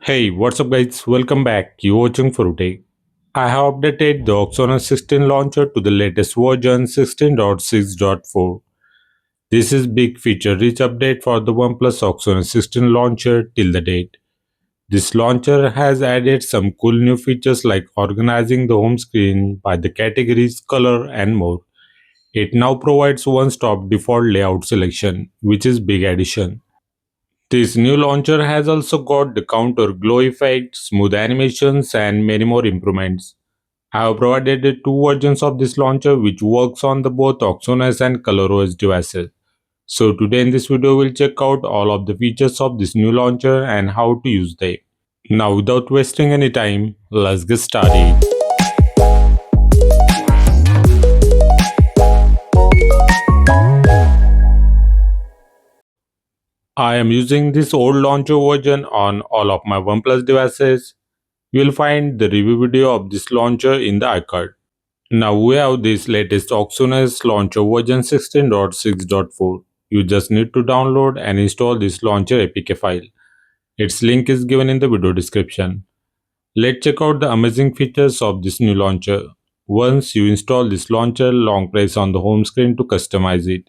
Hey, what's up guys? Welcome back. You watching for today. I have updated the OxygenOS 16 launcher to the latest version 16.6.4. This is big feature rich update for the OnePlus OxygenOS 16 launcher till the date. This launcher has added some cool new features like organizing the home screen by the categories, color and more. It now provides one-stop default layout selection, which is big addition. This new launcher has also got the counter glow effect, smooth animations and many more improvements. I have provided the two versions of this launcher which works on the both OxygenOS and ColorOS devices. So today in this video we'll check out all of the features of this new launcher and how to use them. Now without wasting any time, let's get started. I am using this old launcher version on all of my OnePlus devices. You will find the review video of this launcher in the iCard. Now we have this latest OxygenOS launcher version 16.6.4. You just need to download and install this launcher APK file. Its link is given in the video description. Let's check out the amazing features of this new launcher. Once you install this launcher, long press on the home screen to customize it.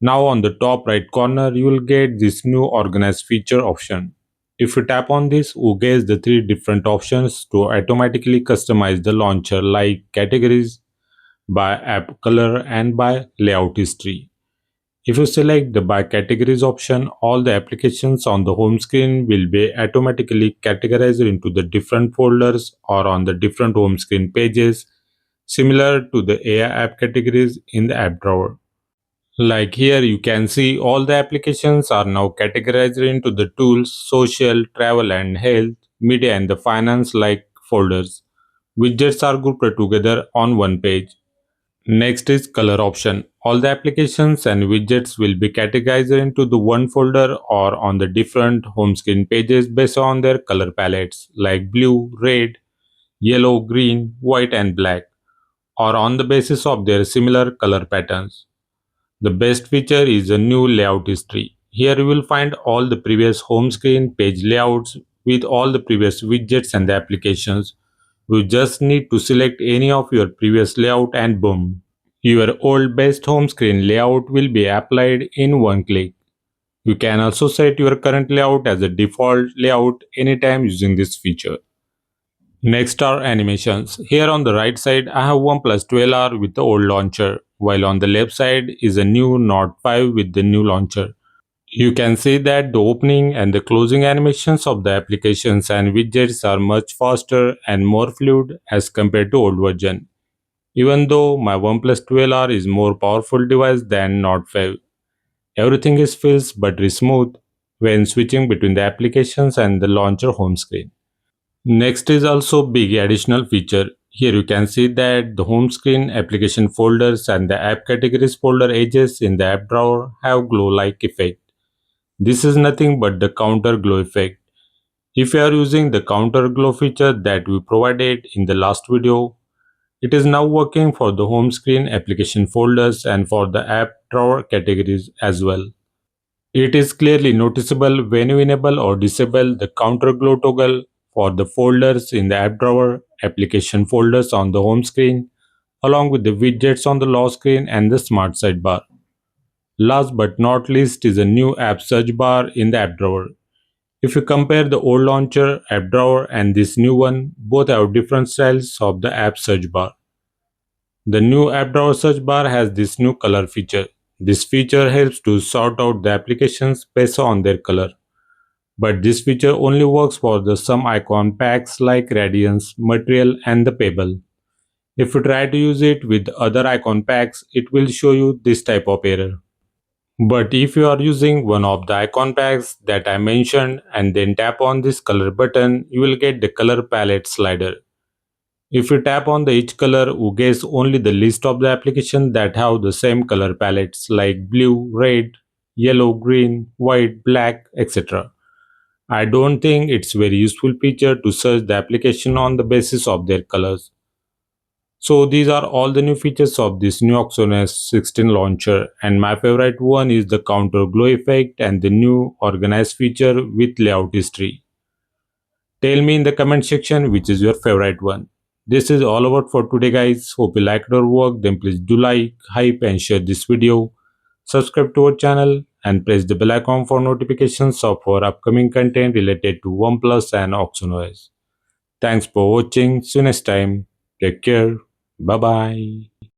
Now on the top right corner, you will get this new organize feature option. If you tap on this, you get the three different options to automatically customize the launcher like categories, by app color and by layout history. If you select the by categories option, all the applications on the home screen will be automatically categorized into the different folders or on the different home screen pages, similar to the AI app categories in the app drawer. Like here you can see all the applications are now categorized into the tools, social, travel and health, media and the finance like folders. Widgets are grouped together on one page. Next is color option. All the applications and widgets will be categorized into the one folder or on the different home screen pages based on their color palettes like blue, red, yellow, green, white and black, or on the basis of their similar color patterns. The best feature is a new layout history. Here you will find all the previous home screen page layouts with all the previous widgets and the applications. You just need to select any of your previous layout and boom, your old best home screen layout will be applied in one click. You can also set your current layout as a default layout anytime using this feature. Next are animations. Here on the right side I have OnePlus 12R with the old launcher, while on the left side is a new Note 5 with the new launcher. You can see that the opening and the closing animations of the applications and widgets are much faster and more fluid as compared to old version. Even though my OnePlus 12R is more powerful device than Note 5, everything is feels buttery smooth when switching between the applications and the launcher home screen. Next is also big additional feature. Here you can see that the home screen application folders and the app categories folder edges in the app drawer have glow-like effect. This is nothing but the counter glow effect. If you are using the counter glow feature that we provided in the last video, it is now working for the home screen application folders and for the app drawer categories as well. It is clearly noticeable when you enable or disable the counter glow toggle for the folders in the app drawer, application folders on the home screen, along with the widgets on the lock screen and the smart sidebar. Last but not least is a new app search bar in the app drawer. If you compare the old launcher, app drawer and this new one, both have different styles of the app search bar. The new app drawer search bar has this new color feature. This feature helps to sort out the applications based on their color. But this feature only works for the some icon packs like Radiance, Material and the Pebble. If you try to use it with other icon packs, it will show you this type of error. But if you are using one of the icon packs that I mentioned and then tap on this color button, you will get the color palette slider. If you tap on the each color, you get only the list of the applications that have the same color palettes like blue, red, yellow, green, white, black, etc. I don't think it's very useful feature to search the application on the basis of their colors. So these are all the new features of this new OxygenOS 16 launcher, and my favorite one is the counter glow effect and the new organize feature with layout history. Tell me in the comment section which is your favorite one. This is all about for today guys. Hope you liked our work. Then please do like, hype and share this video. Subscribe to our channel and press the bell icon for notifications of our upcoming content related to OnePlus and OxygenOS. Thanks for watching. See you next time. Take care. Bye bye.